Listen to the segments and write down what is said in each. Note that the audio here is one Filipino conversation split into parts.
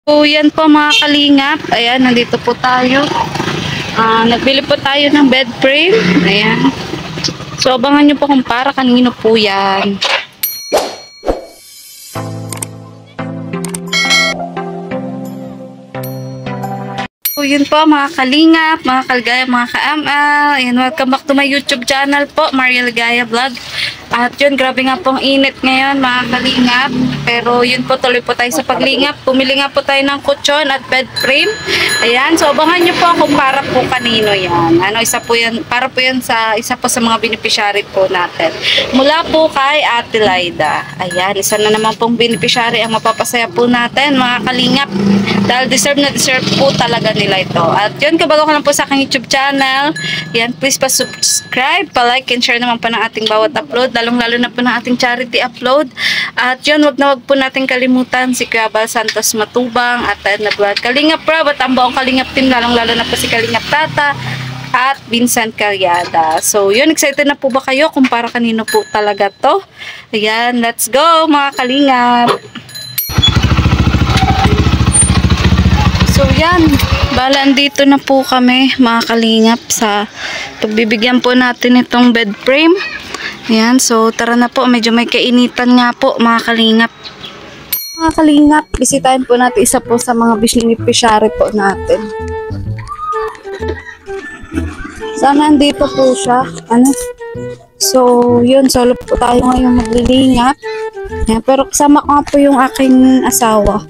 So, yan po mga kalingap. Ayan, nandito po tayo. Nagbili po tayo ng bed frame. Ayan. So, abangan nyo po kung para kanino po yan. So, yun po mga kalingap, mga kalgaya, mga kaamal. Ayan, welcome back to my YouTube channel po, Mariel Gaya Vlog. At yun, grabe nga pong init ngayon mga kalingap. Pero yun po, tuloy po tayo sa paglingap. Pumili nga po tayo ng kutsyon at bed frame. Ayan, so abangan nyo po kung para po kanino yan. Isa po yan, para po yan sa isa po sa mga beneficiary po natin. Mula po kay Ate Laida. Ayan, isa na naman pong beneficiary ang mapapasaya po natin mga kalingap. Dahil deserve na deserve po talaga nila ito. At yun, kabago ko lang po sa aking YouTube channel. Ayan, please pa-subscribe, pa-like and share naman po ng ating bawat upload. Lalong-lalo na po ng ating charity upload. At yun, wag na wag po natin kalimutan si Kuya Bal Santos Matubang at Edward Kalingap Rob at ang buong Kalingap team, lalong-lalo na po si Kalingap Tata at Vincent Caryada. So, yun, excited na po ba kayo kung para kanino po talaga to? Ayan, let's go mga Kalingap! So, yan, bala andito na po kami mga Kalingap sa pagbibigyan po natin itong bed frame. Ayan, so tara na po, medyo may kainitan nga po mga Kalingap. Mga Kalingap, bisitahin po natin isa po sa mga beneficiary po natin. Sana andito po siya. So, yun, solo po tayo ngayon maglilingap. Ayan, pero kasama ko nga po yung aking asawa.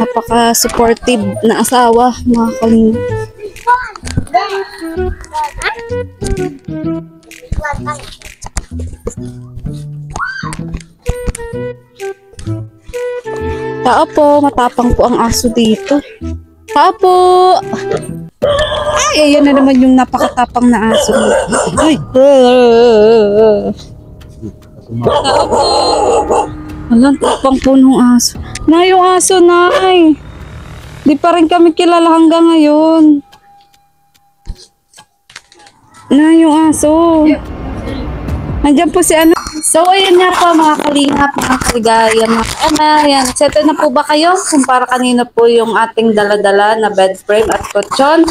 Napaka-supportive na asawa, mga Kalingap. Tao po, matapang po ang aso dito. Tao po! Ay, ayan na naman yung napakatapang na aso. Ay! Tao po! Walang tapang po ng aso. Na yung aso, nay! Di pa rin kami kilala hanggang ngayon. Na yung aso. Nandiyan po si ano. So, ayan nga po mga Kalingap, mga kaligaya, mga ayan. Settle na po ba kayo kung para kanina po yung ating dala-dala na bed frame at kutsyon?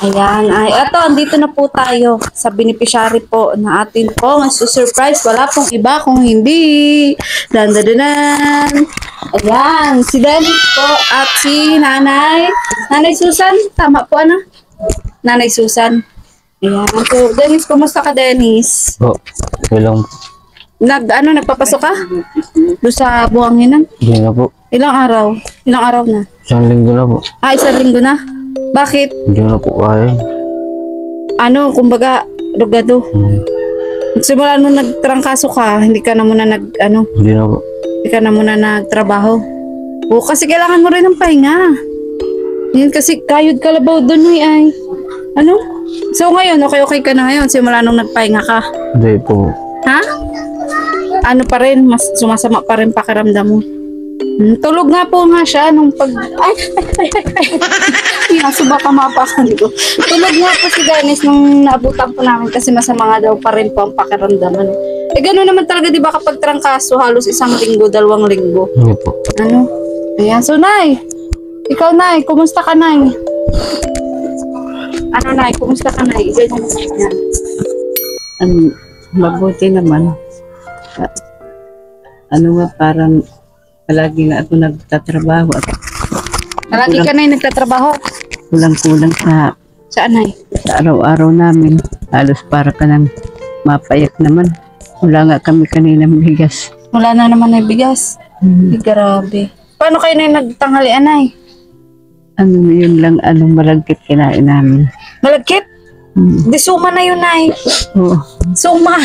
Ayan, eto, andito na po tayo sa beneficiary po na atin po surprise. Wala pong iba kung hindi. Dandadunan. Ayan, si Dennis po at si Nanay. Nanay Susan, tama po ano? Nanay Susan. Ayan, so Dennis, kumusta ka Dennis? Po, ilang Nagpapasok ka? Doon sa buhanginan? hindi na po. Ilang araw? Ilang araw na? Isang linggo na po. Isang linggo na? Bakit? Hindi na po kaya. Kumbaga, rugado. Simula nung nagtrangkaso ka, hindi ka na muna Hindi na po. hindi ka na muna nagtrabaho. O, kasi kailangan mo rin ng pahinga. Yan kasi kayod kalabaw doon ay. So ngayon, okay ka na ngayon simula nung nagpahinga ka? Hindi po. Ha? Pa rin, mas sumasama pa rin pakiramdam mo. Tulog nga po nga siya nung pag... Ay! Suba ka mapakan ko. Tulog nga po si Dennis nung naabutan po namin kasi masama nga daw pa rin po ang pakiramdaman. Gano'n naman talaga, di ba, kapag trangkaso, halos 1 linggo, 2 linggo. Hindi po. Ayan, so Nay, ikaw Nay, kumusta ka Nay? Nay, kumusta ka Nay? Yan. Mabuti naman. Parang palagi na ako nagtatrabaho at Palagi ka Nay nagtatrabaho? kulang-kulang Saan Nay? sa araw-araw namin. Halos para ka nang mapayak naman. Wala nga kami kanina bigas. Wala na naman na bigas. Grabe. Paano kayo Nay nagtanghalian Nay? Yun lang, malagkit kinain namin. Malagkit? Di suma na yun Nay. Oo. Suma.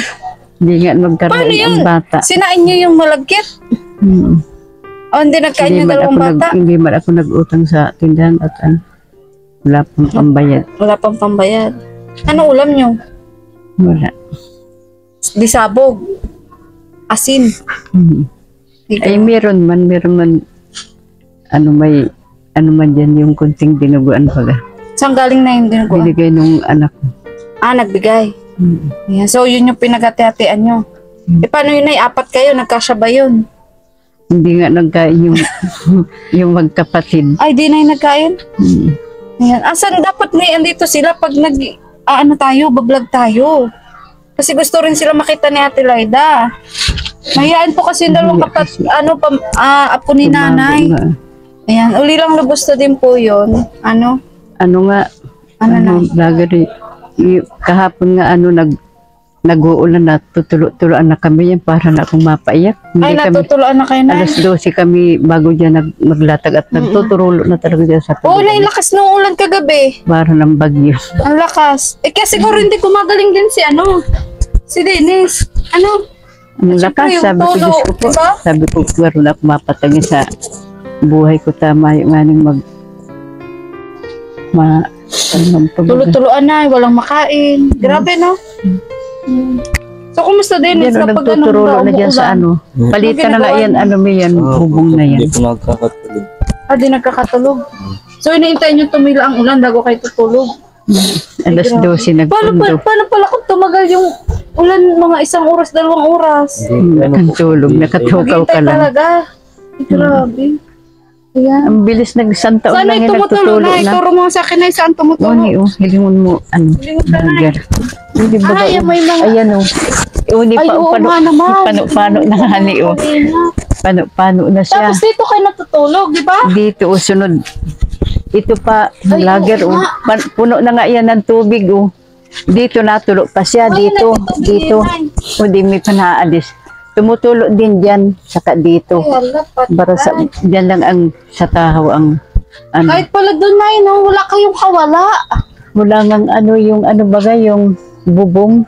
Hindi nga Paano magkaroon yun? ang bata. Sinain niyo yung malagkit? Hindi nagkain yung dalawang bata? Hindi man ako nag-utang sa tindahan at wala pang pambayad. Wala pang pambayad. Ano ulam nyo? Wala. Di sabog. Asin. Ay, meron man, may dyan yung kunting dinuguan pala. Saan galing na yung dinuguan? Binigay nung anak ko. Nagbigay. Yan. So, yun yung pinagati-hatian nyo. Paano yun ay 4 kayo? Nagkasya ba yun? Hindi nga nagkain yung, yung magkapatid. Ay, di na nagkain? Hmm. Ayan. Asan dapat may andito sila pag ano tayo, bablog tayo. Kasi gusto rin sila makita ni Ate Laida. Mahiyaan po kasi yung dalawang apo ni nanay. Tumago nga. Ayan, uli lang lubos na din po yun. Ano? Ano nga, Ano na? vlogger, kahapon nga nag-uulan na, tutulo-tuloan na kami yan para na akong mapaiyak. Ay, Hindi kami, natutuluan na kayo na. alas 12 kami bago dyan maglatag at nagtuturulo na talaga dyan sa Oo, tulog. yung lakas ng ulan kagabi. Para ng bagyo. Ang lakas. Eh, kaya siguro hindi kumagaling din si Dennis. Ano? Ang Siyempre, lakas, yung sabi ko, tono, Diyos ko po, diba? sabi ko, meron na akong mapatagin sa buhay ko, tama yung aning Tulo-tuloan na, walang makain. Grabe, no? Mm. So, kumusta Dennis Yan, kapag nagtuturulo na dyan sa umuulan? palitan na nga yan, may yan, bubong na yan. Hindi po nagkakatulog. Di nagkakatulog. So, iniintay nyo tumila ang ulan bago kayo tutulog. Alas 12 nagpundo. Paano pala kung tumagal yung ulan mga 1 oras, 2 oras? Nakatulog, nakatukaw ka Maghintay lang. talaga. Grabe. Ayan. Ang bilis nagsantaon Saan lang ay yan, tumutulo nagtutulo na? na. Ituro mo sa akin na saan tumutulo. Uni, hilingon mo, Hilingon ka na. vlogger. Hindi ba Ay, may mga... ayan uni Ay, pa, oo nga naman. pano na hani, pano na siya. Tapos dito kayo natutulog, di ba? Dito, sunod. Ito pa, Ay, vlogger, oo nga. puno na nga yan ng tubig, Dito natulo pa siya, Ay, dito, nagtutubig dito. yan, Hindi may panaalis. Tumutulo din dyan, saka dito. Ay, hala, Para sa, dyan lang ang, sa tahaw ang, Kahit pala doon na no? Wala kayong kawala. mula ngang yung yung bubong.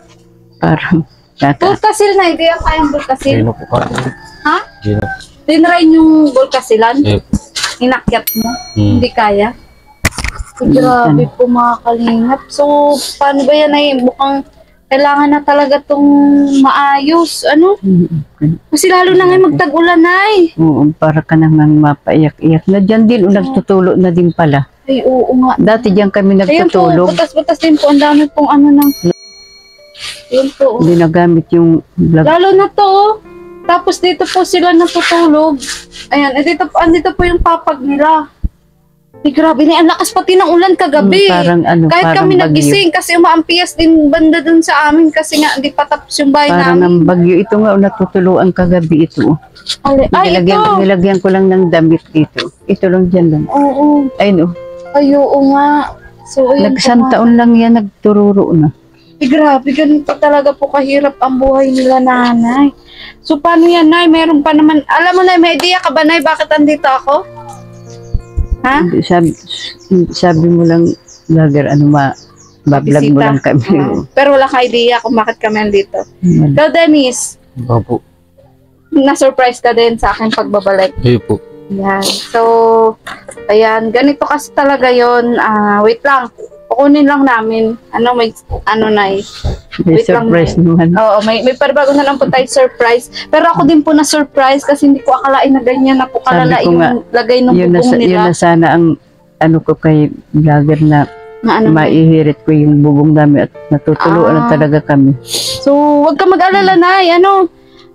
Parang, Bulkasil na, hindi yan kayang bulkasil. Hindi na po kaya. Ha? Hindi na. Tinry yung bulkasilan? Eh, Inakyat mo? Hmm. Hindi kaya? Grabe po mga kalingap. So, paano ba yan ay mukhang kailangan na talaga tong maayos. Ano? Kasi lalo na ngayon magtag-ulan ay. Oo, para ka naman mapaiyak-iyak. Na dyan din, nagtutulo na din pala. Ay, oo nga. Dati dyan kami Ayun po, nagtutulog. butas-butas din po. Ang dami pong Ayun po. Hindi nagamit yung vlog. Lalo na to. Tapos dito po sila natutulog. Ayan, andito po yung papag nila. Ay, grabe na. Ang lakas pati ng ulan kagabi. Parang Kahit parang kami bagyo. nagising kasi umaampias din banda dun sa amin kasi nga hindi pa tapos yung bahay Parang namin. ang bagyo. Ito nga, natutuluan kagabi ito. Ay, ito. Nilagyan ko lang ng damit dito. Ito lang dyan lang. Oo. Ay, no. Ay, oo nga. So, ayun po, Nagsantaon lang yan, nagtururo na. Ay, grabe, ganito talaga po kahirap ang buhay nila, nanay. So, paano yan, nay? Meron pa naman, alam mo, nay, may idea ka ba, nay, bakit andito ako? Ha? Hindi, sabi mo lang, vlogger, bablog mo Bisita. lang kami. Pero wala ka idea kung bakit kami andito. Ikaw, Dennis, Opo. na-surprise ka din sa aking pagbabalik. Hindi po. Yan. So, ayan, ganito kasi talaga yon. Wait lang. Kukunin lang namin. Nay. May Wait lang, surprise Nay. naman. Oo, may paribago na lang po tayo surprise. Pero ako din po na-surprise kasi hindi ko akalain na ganyan na po kalala Sabi ko yung nga, lagay ng Yun bubong na nila. sana ang ko kay vlogger na Na ano, maihirit ko yung bubong namin at natutuluan na talaga kami. So, wag ka mag-alala, Nay.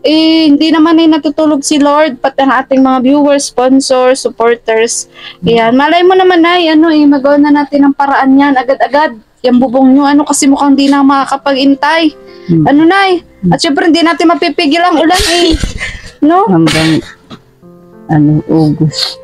Hindi naman ay natutulog si Lord, pati ang ating mga viewers, sponsors, supporters. Ayan, malay mo naman, Nay, magawa na natin ang paraan yan, agad-agad. Yung bubong nyo, kasi mukhang di na makakapag-intay. Nay? At syempre, hindi natin mapipigil ang ulan, No? Hanggang August.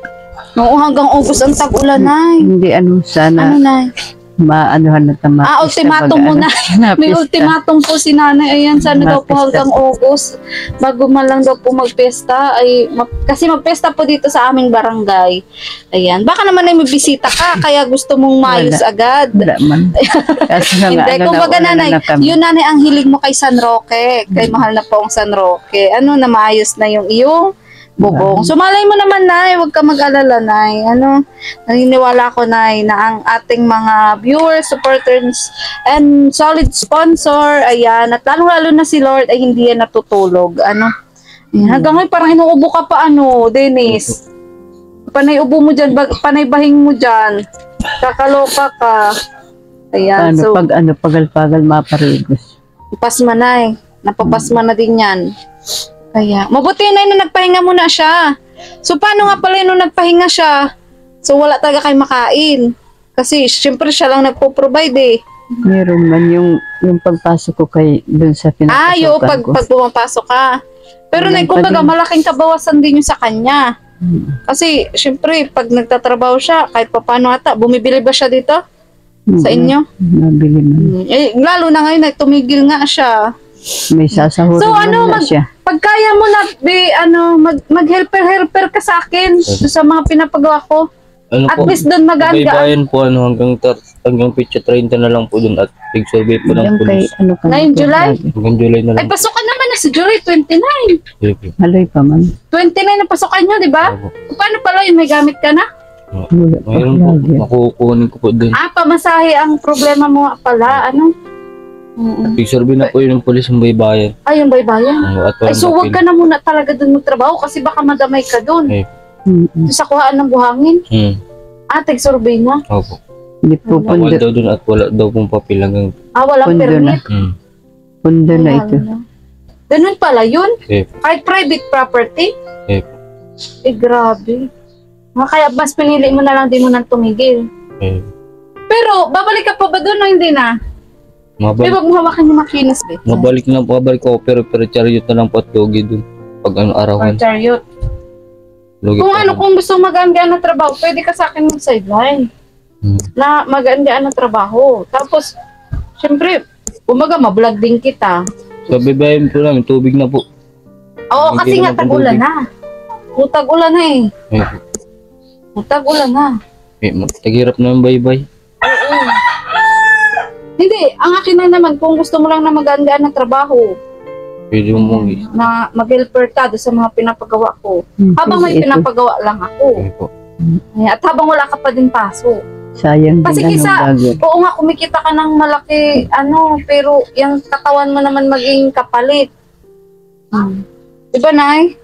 Oo, hanggang August ang tag-ulan, Nay. Hindi sana Nay? maanuhan na tama. Ultimatum muna. May ultimatum po si nanay. Ayan, sana daw po hanggang August. Bago man lang daw po magpesta. Kasi magpesta po dito sa aming barangay. Ayan. Baka naman ay may bisita ka. Kaya gusto mong mayos agad. Wala man. Kasi Hindi. Kumbaga nanay, yun nanay ang hilig mo kay San Roque. Kay mahal na po ang San Roque. Na maayos na yung iyong bubong. So malay mo naman, Nay, huwag ka mag-alala, Nay. Naniniwala ko, Nay, na ang ating mga viewers, supporters, and solid sponsor, ayan, at lalo na si Lord ay hindi yan natutulog. Ayan, hanggang ngayon parang inuubo ka pa, Dennis. Panay ubo mo dyan, panay bahing mo dyan. Kakaloka ka. Ayan, so, pagal-pagal maparigos. pasma, Nay. Napapasma na din yan. Kaya, mabuti na yun na nagpahinga muna siya. So, paano nga pala yun nung nagpahinga siya? So, wala talaga kayo makain. Kasi, syempre, siya lang nagpo-provide eh. Meron man yung pagpasok ko kay dun sa Yung pinapasukan ko. pag pumapasok ka. Pero Walang kumbaga, pa din. malaking kabawasan din yung sa kanya. Kasi, syempre, pag nagtatrabaho siya, kahit pa paano ata, bumibili ba siya dito? Sa inyo? Nabili man. Lalo na ngayon, nagtumigil nga siya. May sasahurin So, man na siya. pag kaya mo na, mag-helper-helper ka sa akin sa mga pinapagawa ko. Ano At po? least doon magaan ka. Baybayin po hanggang picture 30 na lang po doon at big-survey po ng Yung kay, police. ano ka Ngayong July? Hanggang July na Ay, lang. pasokan naman na si July, 29. Sige po. Haloy pa man. 29 na pasokan nyo, di ba? Opo. Paano pala yun? May gamit ka na? Wala pa Ngayon po, lagi. makukunin ko po doon. Pamasahe ang problema mo nga pala. Ano? Big-survey na po yun ng police ng baybayin. Ay, yung baybayan. At Ay, so wag ka na muna talaga doon magtrabaho kasi baka madamay ka doon. Eh. Sa kuhaan ng buhangin. Tag-survey na. Opo. Hindi po Bawal pundo, daw doon at wala daw pong papel hanggang... Walang Pundo na. permit. pundo na ito. Ganun pala yun. Eh. Kahit private property. Eh. Grabe. Kaya mas pinili mo na lang din mo nang tumigil. Eh. Pero, babalik ka pa ba doon o hindi na? Di wag mo hawakan yung makinis, Beth. Mabalik ko pero chariot na lang po at logi doon. Pag Or arawan. chariot. Logi Kung pa ano, rin. kung gusto magaan-gaan na trabaho, pwede ka sa akin ng sideline. Na magaan-gaan na trabaho. Tapos, syempre, umaga, mablog din kita. So, baybayin po namin, tubig na po. Oo, Hindi kasi nga naman po tag-ulan tubig. na. Tag-ulan na eh. Eh. Tag-ulan na. Taghirap na yung baybay. Hindi, ang akin na naman, kung gusto mo lang na magaan-gaan na trabaho, Pwede mo na mag-helper ka doon sa mga pinapagawa ko. Habang may Ito, pinapagawa lang ako. po. At habang wala ka pa din paso. sayang Kasi din kisa, ano vlogger. oo nga, kumikita ka ng malaki, pero yung katawan mo naman maging kapalit. Diba, Nay?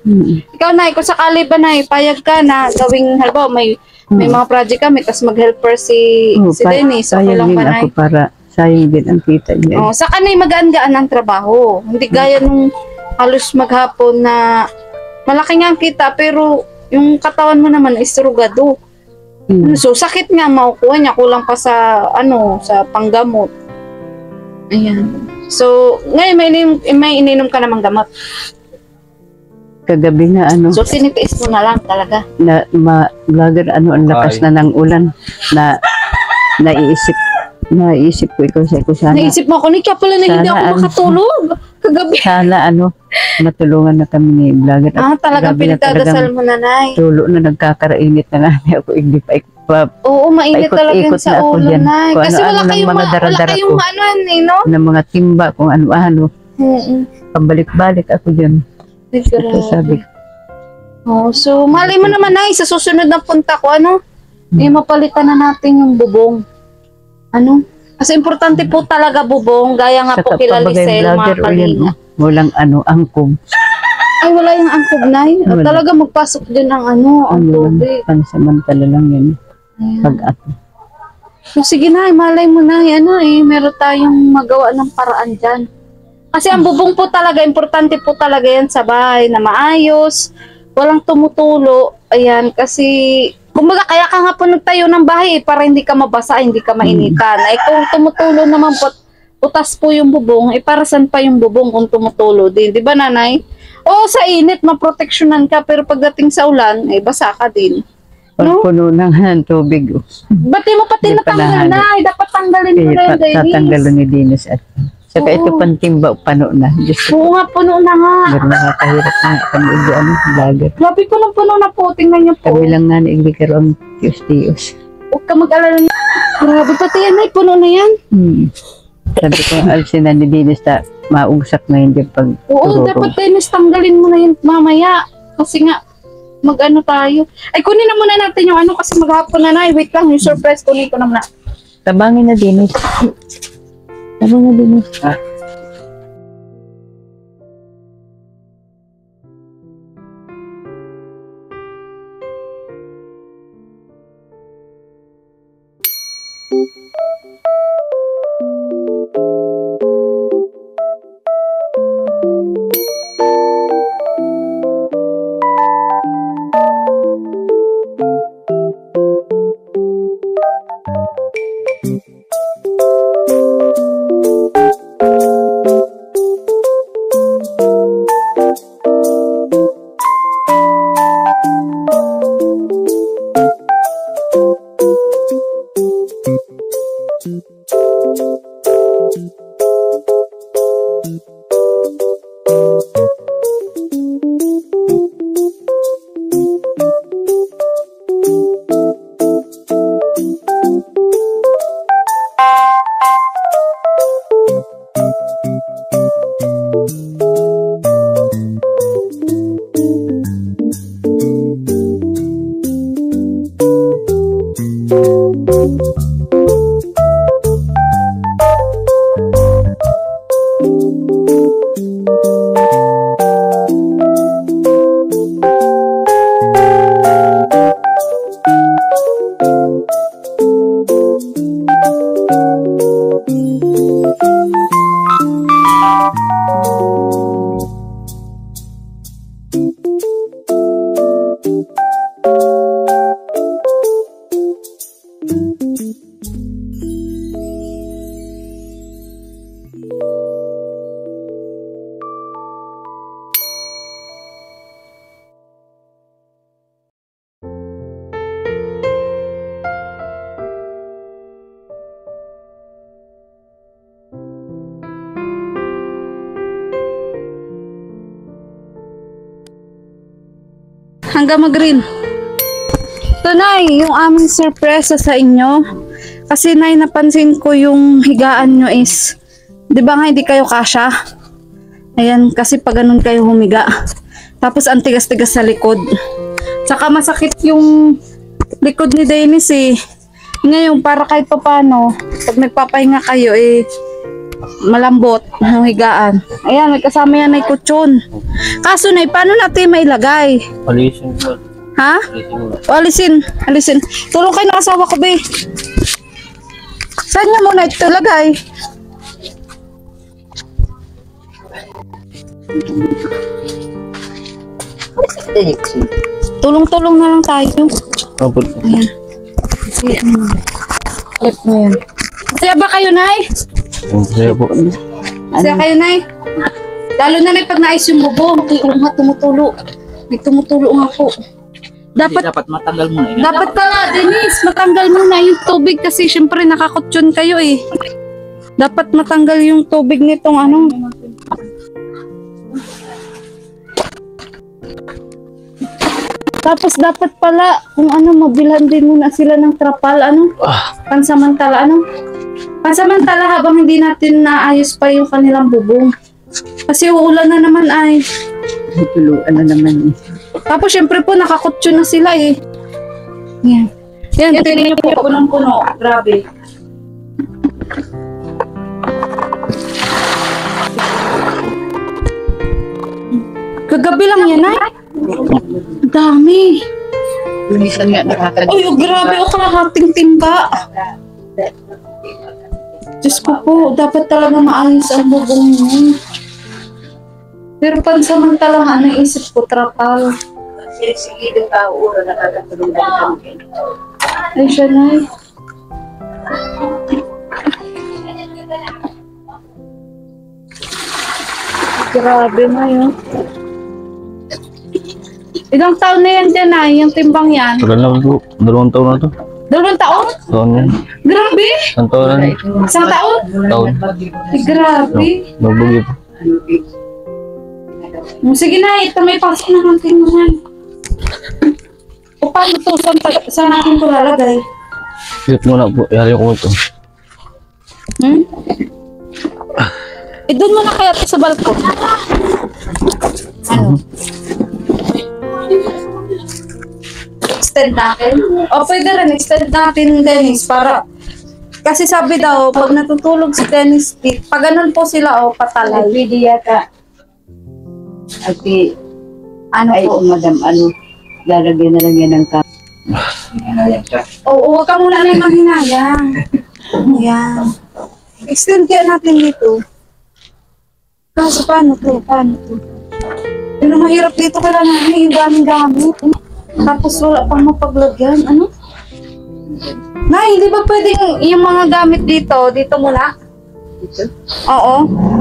Ikaw, Nay, kung sakali ba, Nay, payag ka na gawing, halimbawa, may mga project kami, tapos mag-helper si Dennis. Okay sayang lang din ba, Nay? ako para sayang din ang kita niya. Oh, sa kanay magaan-gaan ang trabaho. Hindi gaya nung halos maghapon na malaki nga ang kita pero yung katawan mo naman is rugado. So sakit nga makukuha niya kulang pa sa sa panggamot. Ayan. So ngayon may ininom ka namang gamot. Kagabi na So tinitiis mo na lang talaga. na vlogger ang lakas na ng ulan na naisip ko ikaw sa sana. Naisip mo ako, Nika pala na hindi Sana ako makatulog. Kagabi. Sana matulungan na kami ni vlogger. Talagang Gabi na pinagdadasal mo na, Nay. tulo na nagkakarainit na nga ako hindi pa Oo, mainit talaga yun paikot-ikot na sa ako ulo, dyan. Nay. Kung Kasi ano-ano wala ng kayong mga dara-dara ko. no? ng mga timba kung ano-ano. Pabalik-balik ako dyan. Ito sabi ko. So malay mo naman, Nay, sa susunod na punta ko, mapalitan na natin yung bubong. Kasi importante po talaga bubong, gaya nga po kila Lisel, mga kalinga. Walang angkog. Ay, wala yung angkog, Nay. Wala. Talaga magpasok din ang ang tubig. Pansamantala lang yun. Ayan. Pag-ato. So, sige, Nay, malay mo, Nay, meron tayong magawa ng paraan dyan. Kasi ang bubong po talaga, importante po talaga yan sa bahay na maayos, walang tumutulo. Ayan, kasi kumbaga kaya ka nga po nagtayo ng bahay para hindi ka mabasa, hindi ka mainitan. Kung tumutulo naman po, putas po yung bubong, para saan pa yung bubong kung tumutulo din? Di ba, Nanay? Oo, sa init, maproteksyonan ka, pero pagdating sa ulan, basa ka din. No? Puno ng tubig. Ba't di mo pati Hindi pa natanggal, nahanap. Nay? Dapat tanggalin mo na yun, Dennis. Tatanggalon ni Dennis at saka ito Oo. pantimba pano na. Diyos ko. Oo nga, puno na nga. Pero nakakahirap na kami vlogger. Grabe ko ng puno na po. Tingnan niyo po. Kami lang nga naiglikar ang tiyos-tiyos. Huwag ka mag-alala niya. Grabe, pati yan, Nay. Puno na yan. Sabi ko, alsin na ni Dennis na maugsak na hindi pag Oo, dapat, Dennis, tanggalin mo na yun mamaya. Kasi nga, tayo. Ay, kunin na muna natin yung kasi maghapon na, Nay. Wait lang, yung surprise, kunin ko na muna. Tabangin na Dennis. Tabangin na Dennis. Hanggang mag-green. Ito, Nay, yung aming surprise sa inyo. Kasi, Nay, napansin ko yung higaan nyo is, di ba nga hindi kayo kasya? Ayan, kasi pag ganun kayo humiga. Tapos, ang tigas-tigas sa likod. Tsaka masakit yung likod ni Dennis eh. Ngayon, para kahit pa paano, pag nagpapahinga kayo eh, malambot ang higaan. Ayan, may kasama yan ay kutsyon. Kaso, Nay, paano natin mailagay? Alisin po. Ha? Alisin mo. O, alisin. Tulong kayo ng asawa ko, be. Saan niyo muna ito lagay? Tulong-tulong na lang tayo. Opo. Ayan. Kasi, clip mo yan. Masaya ba kayo, Nay? Masaya po. Masaya kayo, Nay? Lalo na, Nay, pag naayos yung bubong. Tulong nga, tumutulo. May tumutulo nga po. Dapat matanggal mo na. Dapat pala, Denise, matanggal muna yung tubig kasi syempre nakakutsyon kayo eh. Dapat matanggal yung tubig nitong ano. Tapos dapat pala, kung ano, mabilhan din muna sila ng trapal, ano? Pansamantala, ano? Pansamantala habang hindi natin naayos pa yung kanilang bubong. Kasi uulan na naman ay. Tuluan na naman eh. Tapos syempre po, nakakutso na sila eh. Yan. Yan, tingnan niyo po, punong-puno. Grabe. Kagabi lang yan, ay. Dami. Minsan nga nakakagabi. Uy, grabe, o kalahating timba. Diyos ko po, dapat talaga maayos ang bubong niyo. Pero pansamantala nga, naisip ko, trapal. Sige, yung tao ura nakakatulong na kami. Ay, siya na eh. Grabe na yun. Ilang taon na yan dyan ay, yung timbang yan? Tagal na po. 2 taon na to. 2 taon? Taon yan. Grabe! Isang taon na. Isang taon? Taon. Ay, grabe. Nagbugi po. Sige na, ito may pasok na natin mo yan. O paano to? Saan natin ito lalagay? Hit muna po. Ihali ko ito. Doon mo na kaya ito sa balkon. Ano? Extend natin? O pwede rin, extend natin, Dennis, para... Kasi sabi daw, pag natutulog si Dennis, pag ganun po sila, o patalay. Pwede yata. Ati, Ano ay po? madam, ano, lalagyan na lang yan ng kap. Oo, huwag ka muna na manghinayang. Ayan. Extend kaya natin dito. Kaso paano to? Pero mahirap dito kailangan yung daming gamit. Tapos wala pang mapaglagyan. Ano? Nay, di ba pwedeng yung mga gamit dito muna? Ito, Oo.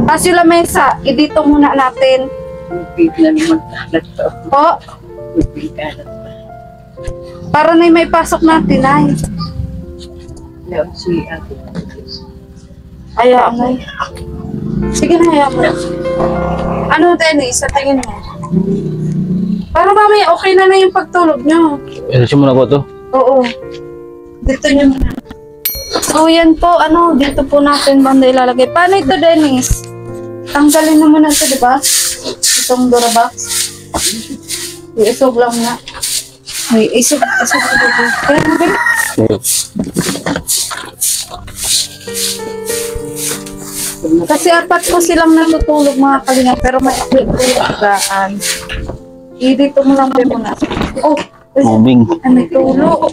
Tapos yung lamesa, dito muna natin. pwede na naman kalat to. Po, Pwede kalat pa. para na may pasok natin, ay. Love, si ate. Hayaan mo. Sige na, hayaan mo. Ano, Dennis, sa tingin mo? Para mamaya okay na yung pagtulog nyo. Ilisin muna po ito. Oo. Dito nyo muna. So, yan po, dito po natin banda ilalagay. Paano ito, Dennis? Tanggalin na muna ito, di ba? Itong Durabox. Iisog lang na. Ay, isog. Kaya na ba? Kasi apat po silang natutulog mga kalingap, pero may tulugaan. Dito mo lang din muna. Oh, Moving. ay, may tulo.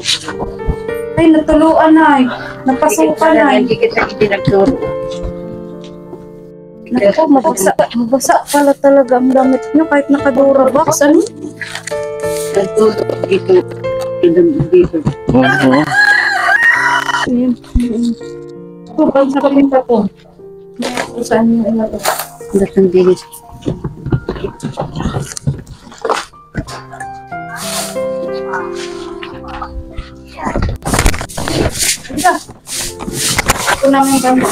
Ay, natuluan na eh. Napasukan na eh. Hindi kita itinagturo. Naku, mabasa pala talaga ang damit nyo kahit nakadura box. Ano? Nagturo dito. Dito. Oo. Ayun. Ito, pag sa kalinta ko. Saan yung ina ko? Datang dilis. Ito namin kami.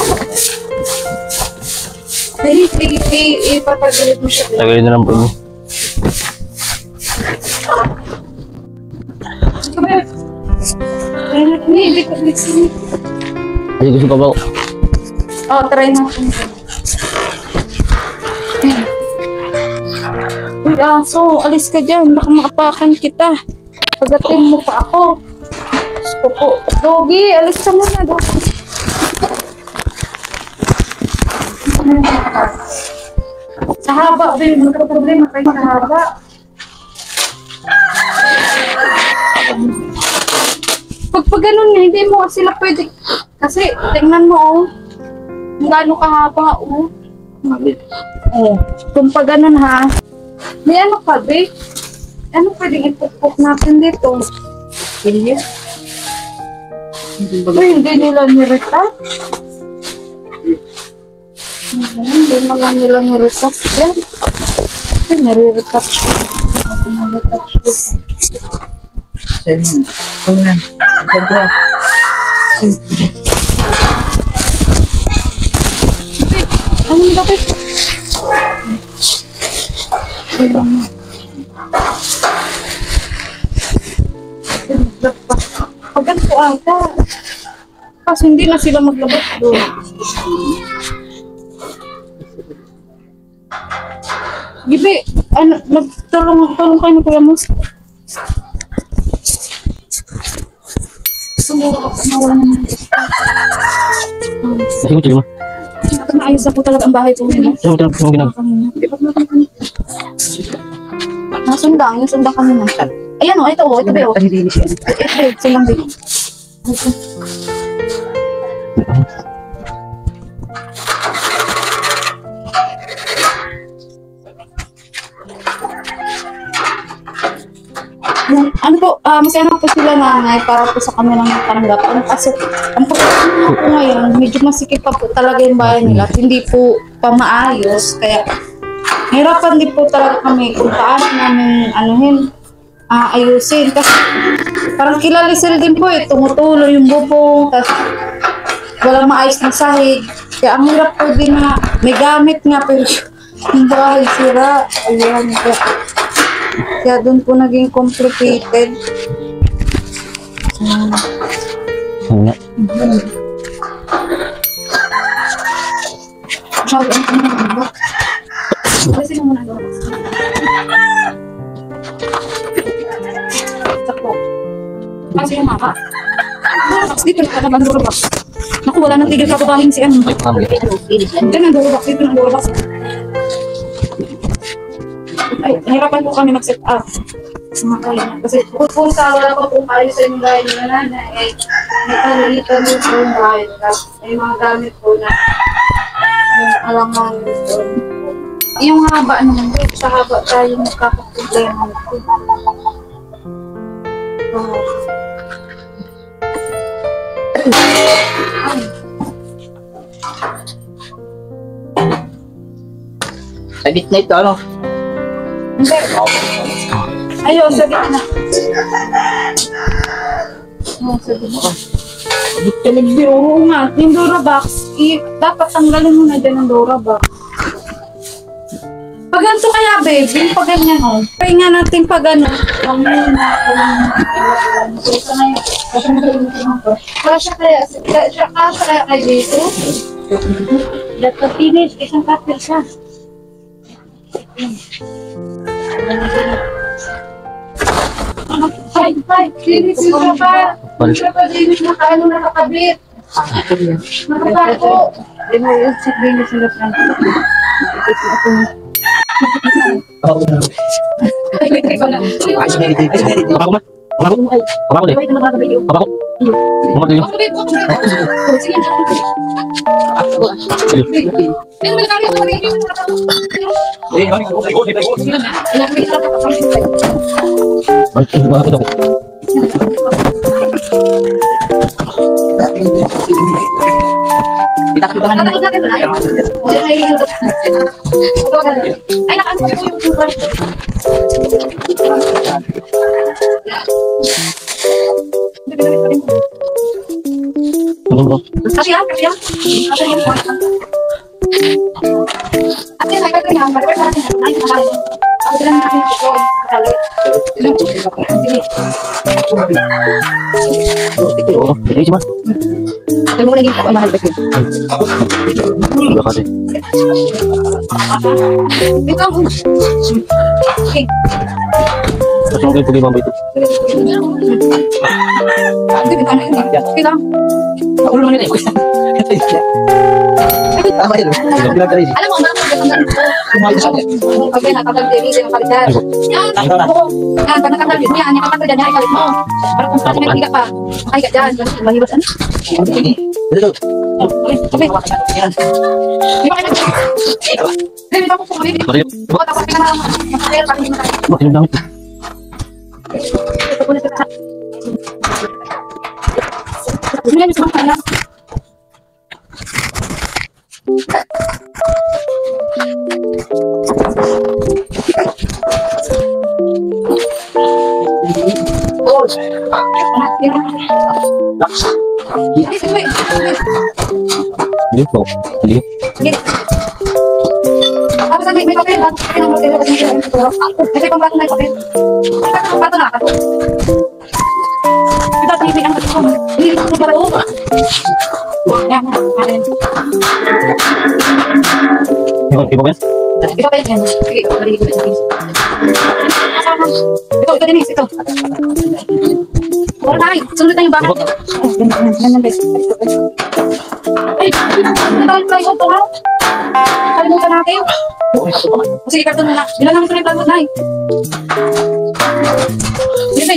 Ipapagilid mo siya. Tagalin na lang po niyo. Hindi ko gusto. Hindi gusto pa ba? Oh, try natin. Uy, aso, alis ka dyan. Baka maapakan kita. Pagatin mo pa ako. Opo. Dogi, alis ka muna, Dogi. Sa haba, babe. Magka-problema kayo sa haba. Pag ganun nga, hindi mo sila pwede. Kasi, tingnan mo, oh. Gano'ng kahaba, oh. Oh. Kung pag ganun, ha. May ano ka, babe? Ano pwedeng ipukpok natin dito? Hindi. Uy, hindi nila nirita. Hindi naman nila nirita. Yan. Ay, nare-retouch ko. Nare-retouch ko. Una. Dalawa. Ano yung bakit? Pag ganito ata. Kasi hindi na sila maglabas doon. Gibe, ano, nagtulong kayo na Kuya Mus. Sumuro ako nawala naman. Sige mo, sige mo. Maayos na po talaga ang bahay po nila. Sige mo, sige mo. Nasundang, yung sundang kami na. Ayan o, ito o, ito ba o. Hindi siya. Ito, silang ba. Ano po, masaya na po sila nanay para po sa kanilang tanggapan. Kasi ang pagkakasama po ngayon, medyo masikip pa po talaga yung bahay nila at hindi po pa maayos. Kaya hirapan din po talaga kami kung paano namin ayusin. Kasi parang kilalisil din po eh, tumutulo yung bubong, tapos walang maayos na sahig. Kaya ang hirap po din na may gamit nga pero yung bahay sira. Ayan, kaya doon po naging complicated. Nga. Sabi ang kanya ba? Kasi mo muna doon. Sakto. Kasi yung mapa. Tapos dito na talagang durobak. Naku, wala nang tigil kababahin si ano. Diyan ang durobak. Dito ang durobak. Ay, nahirapan po kami mag-set up. Kasi kung sa wala pa pong kayo sa inyong bahay nila nanay, eh, may kalilitan din po yung bahay. Tapos may mga gamit po na yung alangan dito. Yung haba naman po, sa haba tayo magkakaproblema po. Sa gitna ito, ano? Hindi. Ayun, sa gitna. Oh, sa gitna. Talagbi, oo nga. Yung Durabox, dapat tanggalin mo na dyan ang Durabox. Pag ganito kaya, babe, yung pag ganyan, oh. Kaya nga natin pag ano. Kasya kaya kay dito? Dapat pinis, isang kapil siya. Linis yung pa. Linis na kaano nakakabit. Nakakako. Linis yung pa. Alam mo, pag may nakapag-delivery ng kalidad. Yan, pag nakapag-delivery niya, nakapag dyan niya, ikalit mo. Para kung saan may tiga pa, makay ka dyan. Mahibas ano? Okay. Di ba kayo Hindi ba po kumibig? O, tapos ka na makapag para hindi mo tayo. Yan, gusto mo kaya. Hindi po. Hindi. Tapos may papel. May pambato na yung papel. Pambato na ako. Ito at ang kasi ko. Hindi ko para o. Yan. Iba ba yan? Ito pa yan. Sige, ito, Denise, ito. Wala na rin. Sunod na yung bakit. Ganyan, bes. Ay, natalit tayo ito, ha? Kalimutan natin. Sige, karton mo na. Bilang namin ito na yung pagod na, eh. Hindi.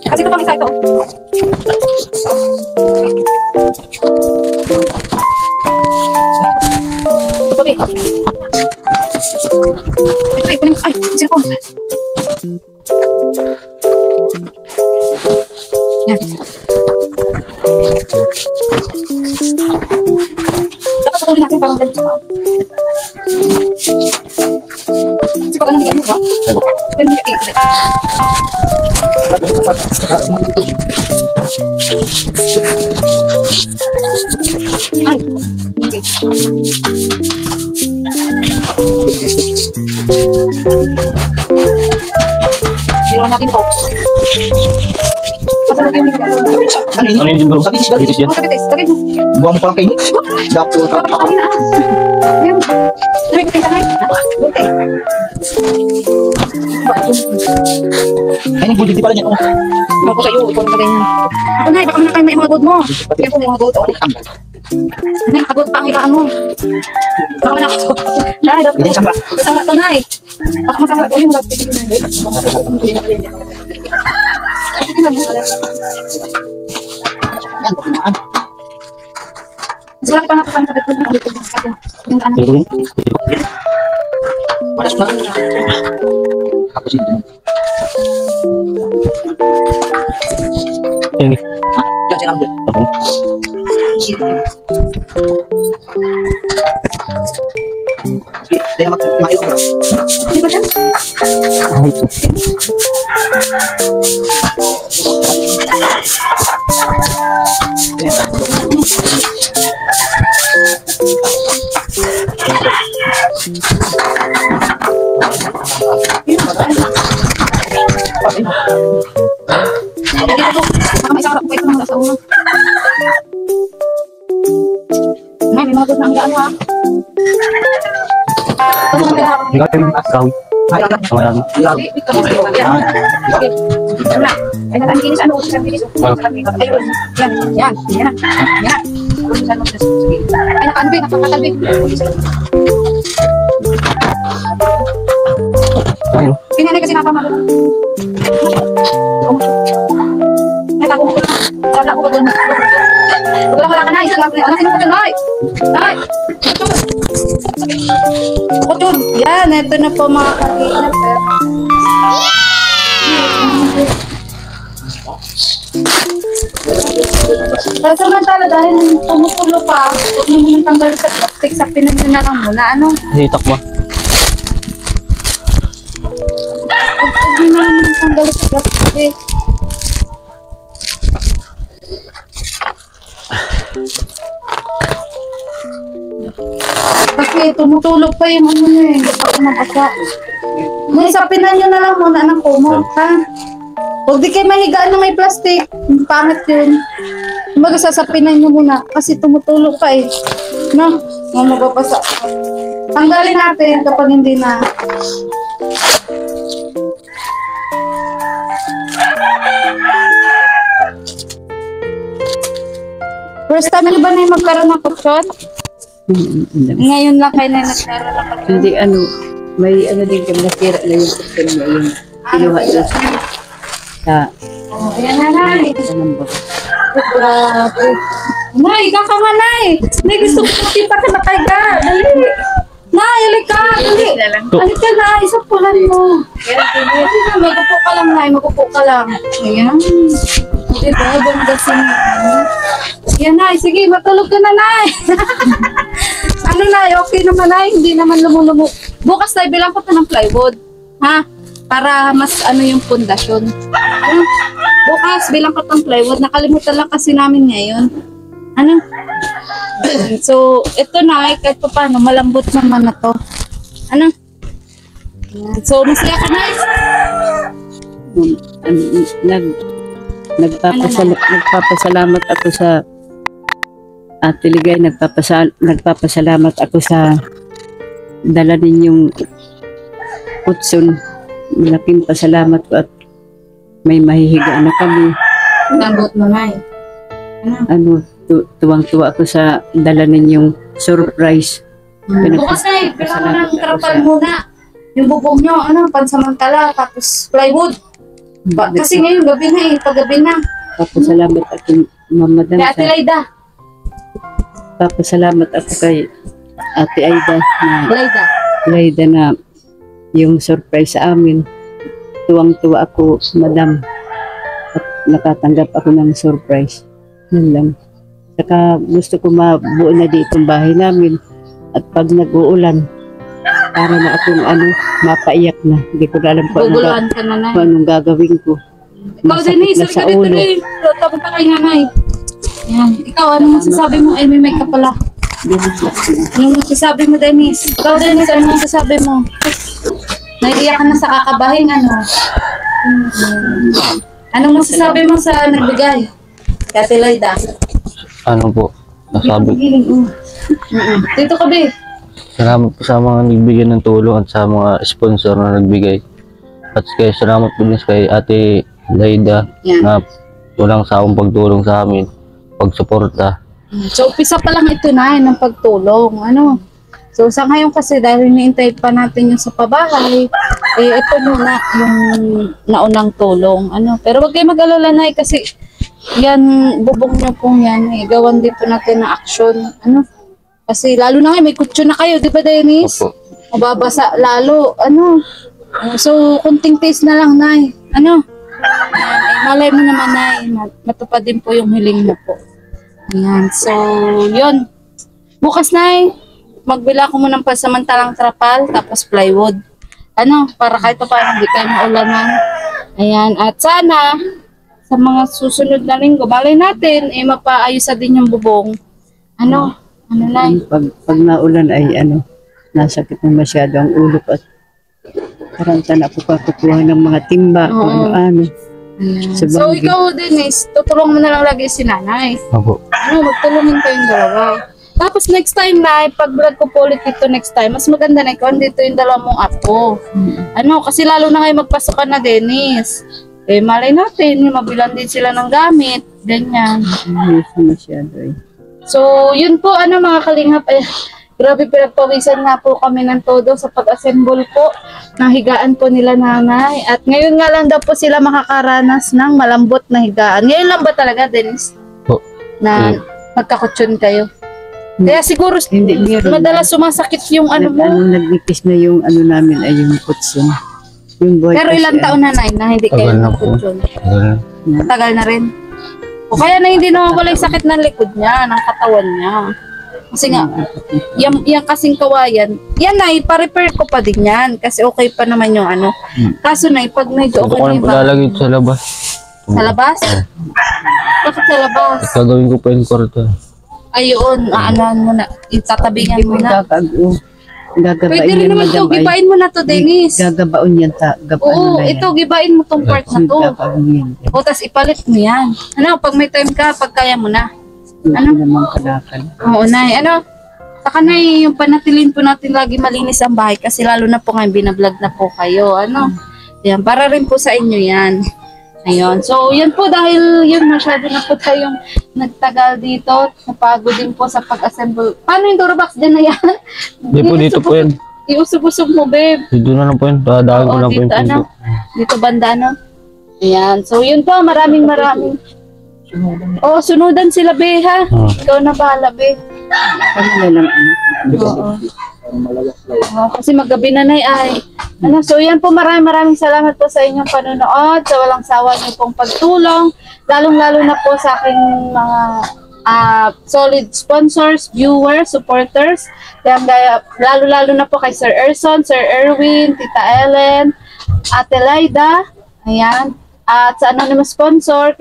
Kasi ito pang isa ito. Okay. Ito, kunin ko. Ay, cellphone. Yan. Dapat patuloy natin parang ganito pa. Kasi pag anong ganito ba? Ganito yung cake. Ay, okay. Ginawa natin ito. Pasal natin yung Ano yun bro? Bitis yan? Sakit mo. Buang mo parang kayo. Dapo. Ayan. Sabi ko kayo okay. Ay, nag-budget pala niya. Ako sa'yo, ikaw na ganyan. Ako na, baka manakay may mga good mo. Kaya po may mga good. Nay, abot pa ang higaan mo. Baka na ako. Nay, dapat. Hindi, saka. Masama to, Nay. Baka masama to yung dapat. Yan, kumaan. Sila pa nga pa ng yung ano. Malas na. Tapos ito. Yan. Yan, sinabi. Ako. Hindi na mag-mailo. Di ba siya? Ay, ito. Hindi ko. Baka may sarap ko ito mga sa ulo. Nay, may mga doon na ang gaan ha. Ito mga pinahapon. Hindi ka rin kahoy. Ay, yan. Sama namin. Yan. Ito mga pinahapon. Yan. Sige. Ano na? Ay, natakinis ano? Ayun. Yan. Yan. Yan. Yan. Ay, nakaanbig. Nakakatalbig. Ayun. Pinanay kasi napamalo. Ay, ako ko lang. Sana ako ba wala ka na. Isa lang. Anak, sino ko dyan? Nay! Nay! Kutun! Yan, ito na po mga kalinap. Pero samantala dahil tumutulo pa, huwag mo muna tanggal sa plastic sa pinagin na lang muna. Ano? Hitak ba? Huwag mo muna tanggal sa plastic. Kasi tumutulog pa yung ano niya eh. Hindi pa ako mabasa. May sapinan nyo na lang muna ng kumot, ha? Huwag di kayo mahigaan na may plastic. Pangit yun. Kumbaga sasapinan nyo muna kasi tumutulog pa eh. No? Nga mababasa. Tanggalin natin kapag hindi na. First time nyo ba na yung magkaroon ng kutsyon? Ngayon lang kayo na nagkaroon ng kutsyon. Hindi ano, may ano din kami nasira na yung person niya yung kinuha doon sa Oh, ayan na, Nay. nambos. Grabe. Nay, ikaw ka nga, Nay. Nay, gusto ko makita ka na kay ka. Dali. Nay, halika. Dali. Halika na, isapulan mo. Magupo ka lang, Nay. Magupo ka lang. Ayan. Diba, ganda siya. Yan, Nay. Sige, matulog ka na, Nay. Ano, Nay? Okay naman, Nay. Hindi naman lumulumo. Bukas, Nay, bilang ko ito ng plywood. Ha? Para mas ano yung pundasyon. Ha? Bukas, bilang ko itong plywood. Nakalimutan lang kasi namin ngayon. Ano? So, ito na, kahit pa paano, malambot naman na to. Ano? Yan. So, masaya ka, Nay. Nagpapasalamat ako sa Ate Ligay, nagpapasalamat ako sa dala ninyong kutsun. Malaking pasalamat ko at may mahihiga na kami. Lambot mo, Nay. Ano? Tuwang-tuwa ako sa dala ninyong surprise. Bukas, Nay. Kailangan ng trapal muna. Yung bubong nyo, ano, pansamantala, tapos plywood. Kasi ngayon, gabi na eh. Paggabi na. Papasalamat ako, Mama Dan. Kaya Ate Laida. Papasalamat ako kay Ate Aida na Laida. na yung surprise sa amin. Tuwang-tuwa ako, Madam. At nakatanggap ako ng surprise. Yun lang. Saka gusto ko mabuo na dito ang bahay namin. At pag nag-uulan, para na akong mapaiyak na. Hindi ko na alam Guguluhan ka na, Nay. anong gagawin ko. Ikaw, Masakit Denise, na halika sa dito, ulo. Denise. Tapos ka kay Nanay. Yan. Ikaw, ano masasabi mo? Ay, may ka pala. Ano masasabi mo, Denise? Ikaw, Denise, ano masasabi mo? Naiiyak ka na sa kakabahing, ano? Anong masasabi mo sa nagbigay? Kati Laida. Ano po? Nasabi. Dito ka, Be. Salamat po sa mga nagbigay ng tulong at sa mga sponsor na nagbigay. At kaya salamat po din kay Ate Laida Yan. na walang sawang pagtulong sa amin, pagsuporta. So, umpisa pa lang ito na ng pagtulong. Ano? So, sa ngayon kasi dahil iniintay pa natin yung sa pabahay, ito muna yung naunang tulong. Ano? Pero wag kayo mag-alala na kasi yan, bubong nyo pong yan. Gawan din po natin ng action. Ano? Kasi lalo na ngayon, may kutso na kayo, di ba, Dennis? Opo. Mababasa lalo. Ano? So, kunting taste na lang, Nay. Ano? Malay mo naman, Nay. Matupad din po yung hiling mo po. Ayan. So, yun. Bukas, Nay, magbila ko muna ng pansamantalang trapal, tapos plywood. Ano? Para kahit pa paano hindi kayo maulanan. Ayan. At sana, sa mga susunod na linggo, malay natin, mapaayos na din yung bubong. Ano? Ano, Nay? Pag naulan ay nasakit na masyado ang ulo ko at karanta na ako kakukuha ng mga timba kung ano-ano. Sa So, banggi. ikaw, Dennis, tutulungan mo na lang lagi si Nanay. Opo. Ano, magtulungin kayong dalawa. Tapos next time na, pag vlog ko po ulit dito next time, mas maganda na ikaw dito yung dalawa mong apo. Ano, kasi lalo na kayo magpasukan na, Dennis. Malay natin, mabilan din sila ng gamit. Ganyan. Ayos na masyado eh. So, yun po, mga kalingap. Grabe, pinagpawisan nga po kami ng todo sa pag-assemble po ng higaan po nila Nanay. At ngayon nga lang daw po sila makakaranas ng malambot na higaan. Ngayon lang ba talaga, Dennis? Po. Na magkakutsyon kayo? Kaya siguro, Hindi, meron madalas sumasakit yung ano mo. Nagnipis na yung namin ay yung kutsun. Yung boy Pero kasi, ilang taon na, Nay, na hindi kayo Tagal na po. magkutsyon? Ganun. Tagal na rin. O kaya na hindi nawawala yung sakit ng likod niya, ng katawan niya. Kasi nga, yung kasing kawayan, yan na, ipa-repair ko pa din yan. Kasi okay pa naman yung ano. Kaso na, pag medyo Ito okay ko na lang yung palalagay ito sa labas. Sa labas? Bakit sa labas? Gagawin ko pa yung kwarto. Ayun, aanuhan mo na. Itatabingan mo na. Gagabain Pwede rin yan, naman ito, madam, ay gibain mo na to, Dennis. gagabaon yan Oo, ito, gibain mo tong part na to. Gagabaon yan. O, tas ipalit mo yan. Ano, pag may time ka, pag kaya mo na. Ano naman kalakal. Oo, Nay. Ano, saka Nay, yung panatilin po natin lagi malinis ang bahay kasi lalo na po ngayon binablog na po kayo. Ano, yan, para rin po sa inyo yan. Ayun. So, yan po dahil yun, masyado na po tayong nagtagal dito. Napagod din po sa pag-assemble. Paano yung Durabox dyan na yan? Hindi po, dito po yan. Iusog-usog mo, babe. Dito na lang po yan. Dadaan ko Oo, lang po yung dito, pinto. Dito banda, no? Ayan. So, yun po. Maraming. Oh, sunudan sila, be, ha? Ikaw na bahala, be. Ano na lang Oo. Kasi magabi na, Nay, ay. Ano, so yan po, maraming salamat po sa inyong panonood, sa walang sawa niyo pong pagtulong, lalong-lalo na po sa aking mga solid sponsors, viewers, supporters, lalo-lalo na po kay Sir Erson, Sir Erwin, Tita Ellen, Ate Laida, ayan, at sa anonymous sponsor,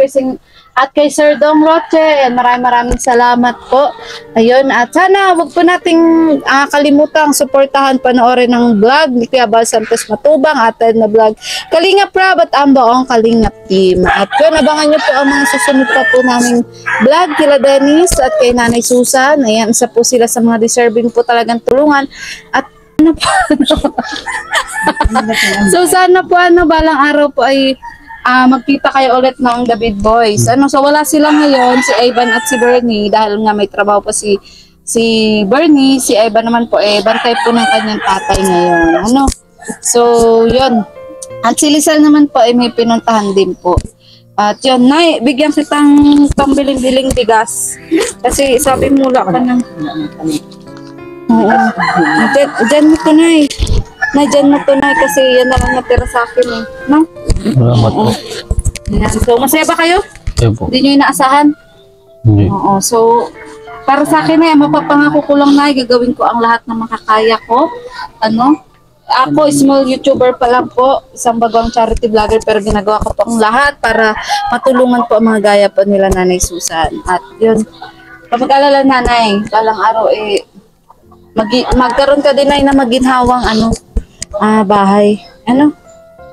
at kay Sir Dong Roche, and maraming salamat po. Ayun, at sana wag po nating kalimutang suportahan, panoorin ng vlog ni Kuya Bal Santos Matubang, atin na vlog Kalingap Rob at ang buong Kalingap team. At yun, abangan nyo po ang mga susunod pa po naming vlog kila Dennis at kay Nanay Susan. Ayan, isa po sila sa mga deserving po talagang tulungan. At ano po, so sana po balang araw po ay magkita kayo ulit ng David Boys. So wala sila ngayon, si Ivan at si Bernie, dahil nga may trabaho pa si Bernie, si Ivan naman po bantay po ng kanyang tatay ngayon. So yun. At si Lizelle naman po may pinuntahan din po. At yun, Nay, bigyan kitang pambiling-biling bigas. Kasi sabi mo wala ka ng... Oo. Diyan mo to, Nay. Dyan mo to, Nay, kasi yan na lang natira sa akin eh. No? Salamat po. Ayan. So, masaya ba kayo? Ayun po. Hindi nyo inaasahan? Hindi. Oo. So, para sa akin na mapapangako ko lang na gagawin ko ang lahat ng makakaya ko. Ako, small YouTuber pa lang po, isang bagong charity vlogger, pero ginagawa ko po ang lahat para matulungan po ang mga gaya po nila Nanay Susan. At yun, kapag alala Nanay, balang araw magkaroon ka din na maginhawang bahay.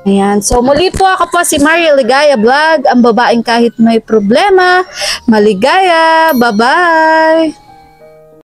Ayan. So, muli po ako po si Maria Ligaya Vlog, ang babaeng kahit may problema, maligaya. Bye-bye!